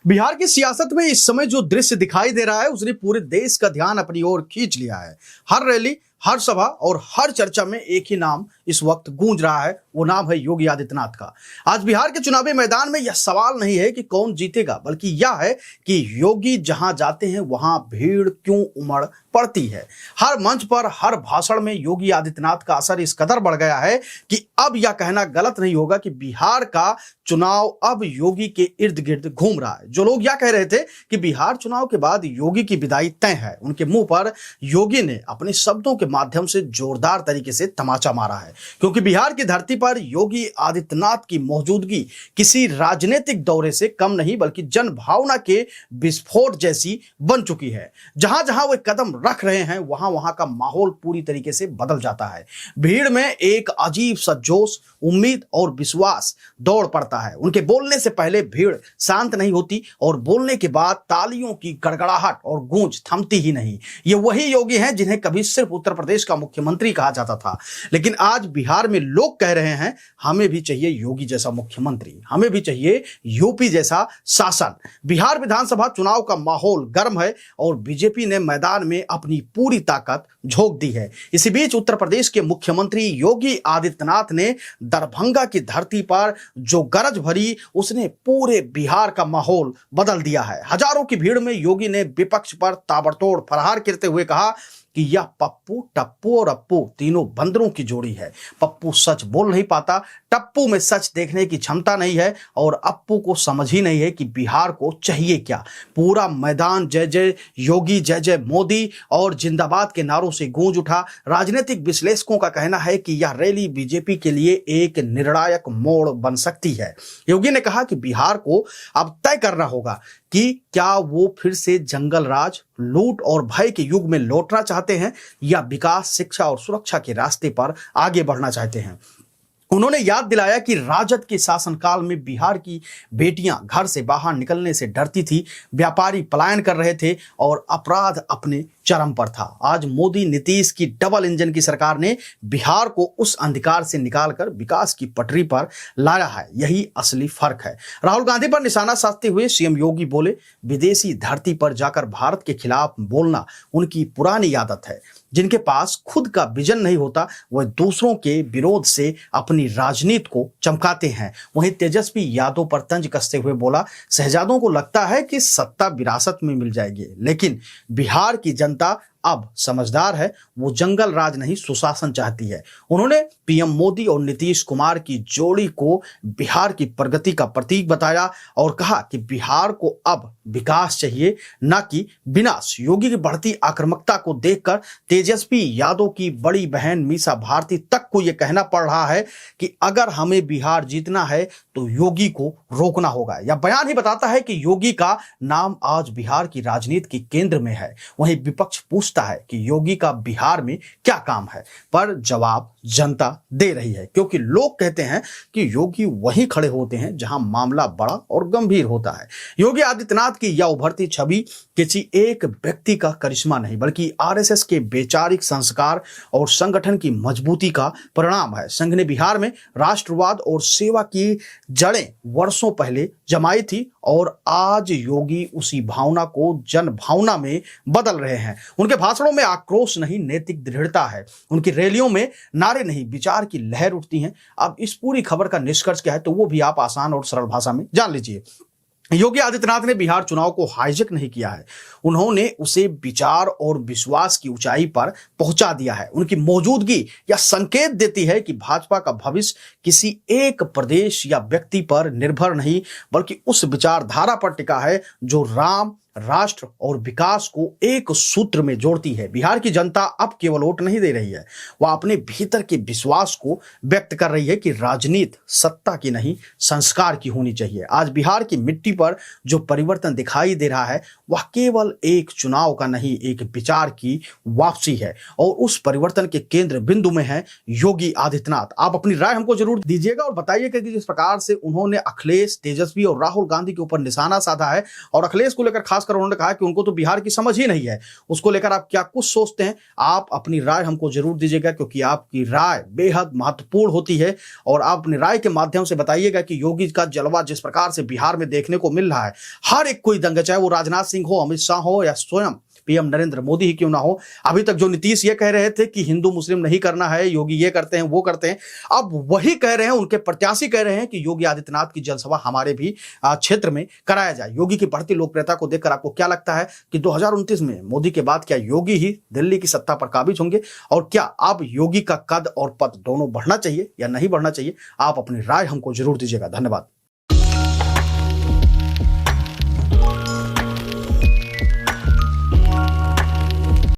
बिहार की सियासत में इस समय जो दृश्य दिखाई दे रहा है उसने पूरे देश का ध्यान अपनी ओर खींच लिया है। हर रैली, हर सभा और हर चर्चा में एक ही नाम इस वक्त गूंज रहा है, वो नाम है योगी आदित्यनाथ का। आज बिहार के चुनावी मैदान में यह सवाल नहीं है कि कौन जीतेगा, बल्कि यह है कि योगी जहां जाते हैं वहां भीड़ क्यों उमड़ पड़ती है। हर मंच पर, हर भाषण में योगी आदित्यनाथ का असर इस कदर बढ़ गया है कि अब यह कहना गलत नहीं होगा कि बिहार का चुनाव अब योगी के इर्द गिर्द घूम रहा है। जो लोग यह कह रहे थे कि बिहार चुनाव के बाद योगी की विदाई तय है, उनके मुंह पर योगी ने अपने शब्दों के माध्यम से जोरदार तरीके से तमाचा मारा है, क्योंकि बिहार की धरती पर योगी आदित्यनाथ की मौजूदगी किसी राजनीतिक दौरे से कम नहीं बल्कि जन भावना के विस्फोट जैसी बन चुकी है। जहां जहां वे कदम रख रहे हैं वहां वहां का माहौल पूरी तरीके से बदल जाता है। भीड़ में एक अजीब सा जोश, उम्मीद और विश्वास दौड़ पड़ता है। उनके बोलने से पहले भीड़ शांत नहीं होती और बोलने के बाद तालियों की गड़गड़ाहट और गूंज थमती ही नहीं। ये वही योगी हैं जिन्हें कभी सिर्फ उत्तर प्रदेश का मुख्यमंत्री कहा जाता था, लेकिन आज बिहार में लोग कह रहे हैं हमें भी चाहिए योगी जैसा मुख्यमंत्री, हमें भी चाहिए यूपी जैसा शासन। बिहार विधानसभा चुनाव का माहौल गर्म है और बीजेपी ने मैदान में अपनी पूरी ताकत झोंक दी है। इसी बीच उत्तर प्रदेश के मुख्यमंत्री योगी आदित्यनाथ ने दरभंगा की धरती पर जो गरज भरी, उसने पूरे बिहार का माहौल बदल दिया है। हजारों की भीड़ में योगी ने विपक्ष पर ताबड़तोड़ प्रहार करते हुए कहा कि यह पप्पू, टप्पू और अप्पू तीनों बंदरों की जोड़ी है। पप्पू सच बोल नहीं पाता, टप्पू में सच देखने की क्षमता नहीं है और अप्पू को समझ ही नहीं है कि बिहार को चाहिए क्या। पूरा मैदान जय जय योगी, जय जय मोदी और जिंदाबाद के नारों से गूंज उठा। राजनीतिक विश्लेषकों का कहना है कि यह रैली बीजेपी के लिए एक निर्णायक मोड़ बन सकती है। योगी ने कहा कि बिहार को अब तय करना होगा कि क्या वो फिर से जंगल राज, लूट और भय के युग में लौटना चाहते हैं या विकास, शिक्षा और सुरक्षा के रास्ते पर आगे बढ़ना चाहते हैं। उन्होंने याद दिलाया कि राजद के शासनकाल में बिहार की बेटियां घर से बाहर निकलने से डरती थी, व्यापारी पलायन कर रहे थे और अपराध अपने चरम पर था। आज मोदी नीतीश की डबल इंजन की सरकार ने बिहार को उस अंधकार से निकालकर विकास की पटरी पर लाया है। यही असली फर्क है। राहुल गांधी पर निशाना साधते हुए सीएम योगी बोले, विदेशी धरती पर जाकर भारत के खिलाफ बोलना उनकी पुरानी आदत है। जिनके पास खुद का विजन नहीं होता वह दूसरों के विरोध से अपनी राजनीति को चमकाते हैं। वहीं तेजस्वी यादव पर तंज कसते हुए बोला, शहजादों को लगता है कि सत्ता विरासत में मिल जाएगी, लेकिन बिहार की जनता अब समझदार है, वो जंगल राज नहीं सुशासन चाहती है। उन्होंने पीएम मोदी और नीतीश कुमार की जोड़ी को बिहार की प्रगति का प्रतीक बताया और कहा कि बिहार को अब विकास चाहिए, न कि विनाश। योगी की बढ़ती आक्रामकता को देखकर तेजस्वी यादव की बड़ी बहन मीसा भारती तक को यह कहना पड़ रहा है कि अगर हमें बिहार जीतना है तो योगी को रोकना होगा। यह बयान ही बताता है कि योगी का नाम आज बिहार की राजनीति के केंद्र में है। वहीं विपक्ष पूछता है कि योगी का बिहार में क्या काम है, पर जवाब जनता दे रही है, क्योंकि लोग कहते हैं कि योगी वहीं खड़े होते हैं जहां मामला बड़ा और गंभीर होता है। योगी आदित्यनाथ की यह उभरती छवि किसी एक व्यक्ति का करिश्मा नहीं बल्कि आरएसएस के वैचारिक संस्कार और संगठन की मजबूती का परिणाम है। संघ ने बिहार में राष्ट्रवाद और सेवा की जड़ें वर्षों पहले जमाई थी और आज योगी उसी भावना को जन भावना में बदल रहे हैं। उनके भाषणों में आक्रोश नहीं, नैतिक दृढ़ता है। उनकी रैलियों में नारे नहीं, विचार की लहर उठती है। अब इस पूरी खबर का निष्कर्ष क्या है तो वो भी आप आसान और सरल भाषा में जान लीजिए। योगी आदित्यनाथ ने बिहार चुनाव को हाईजैक नहीं किया है, उन्होंने उसे विचार और विश्वास की ऊंचाई पर पहुंचा दिया है। उनकी मौजूदगी यह संकेत देती है कि भाजपा का भविष्य किसी एक प्रदेश या व्यक्ति पर निर्भर नहीं बल्कि उस विचारधारा पर टिका है जो राम, राष्ट्र और विकास को एक सूत्र में जोड़ती है। बिहार की जनता अब केवल वोट नहीं दे रही है, वह अपने भीतर के विश्वास को व्यक्त कर रही है कि राजनीति सत्ता की नहीं संस्कार की होनी चाहिए। आज बिहार की मिट्टी पर जो परिवर्तन दिखाई दे रहा है वह केवल एक चुनाव का नहीं, एक विचार की वापसी है और उस परिवर्तन के केंद्र बिंदु में है योगी आदित्यनाथ। आप अपनी राय हमको जरूर दीजिएगा और बताइएगा कि जिस प्रकार से उन्होंने अखिलेश, तेजस्वी और राहुल गांधी के ऊपर निशाना साधा है और अखिलेश को लेकर खास खासकर उन्होंने कहा कि उनको तो बिहार की समझ ही नहीं है। उसको लेकर आप क्या कुछ सोचते हैं? आप अपनी राय हमको जरूर दीजिएगा, क्योंकि आपकी राय बेहद महत्वपूर्ण होती है। और आप अपनी राय के माध्यम से बताइएगा कि योगी का जलवा जिस प्रकार से बिहार में देखने को मिल रहा है, हर एक कोई दंगा, चाहे वो राजनाथ सिंह हो, अमित शाह हो या स्वयं पीएम नरेंद्र मोदी ही क्यों ना हो। अभी तक जो नीतीश ये कह रहे थे कि हिंदू मुस्लिम नहीं करना है, योगी ये करते हैं वो करते हैं, अब वही कह रहे हैं, उनके प्रत्याशी कह रहे हैं कि योगी आदित्यनाथ की जनसभा हमारे भी क्षेत्र में कराया जाए। योगी की बढ़ती लोकप्रियता को देखकर आपको क्या लगता है कि 2029 में मोदी के बाद क्या योगी ही दिल्ली की सत्ता पर काबिज होंगे? और क्या अब योगी का कद और पद दोनों बढ़ना चाहिए या नहीं बढ़ना चाहिए? आप अपनी राय हमको जरूर दीजिएगा। धन्यवाद।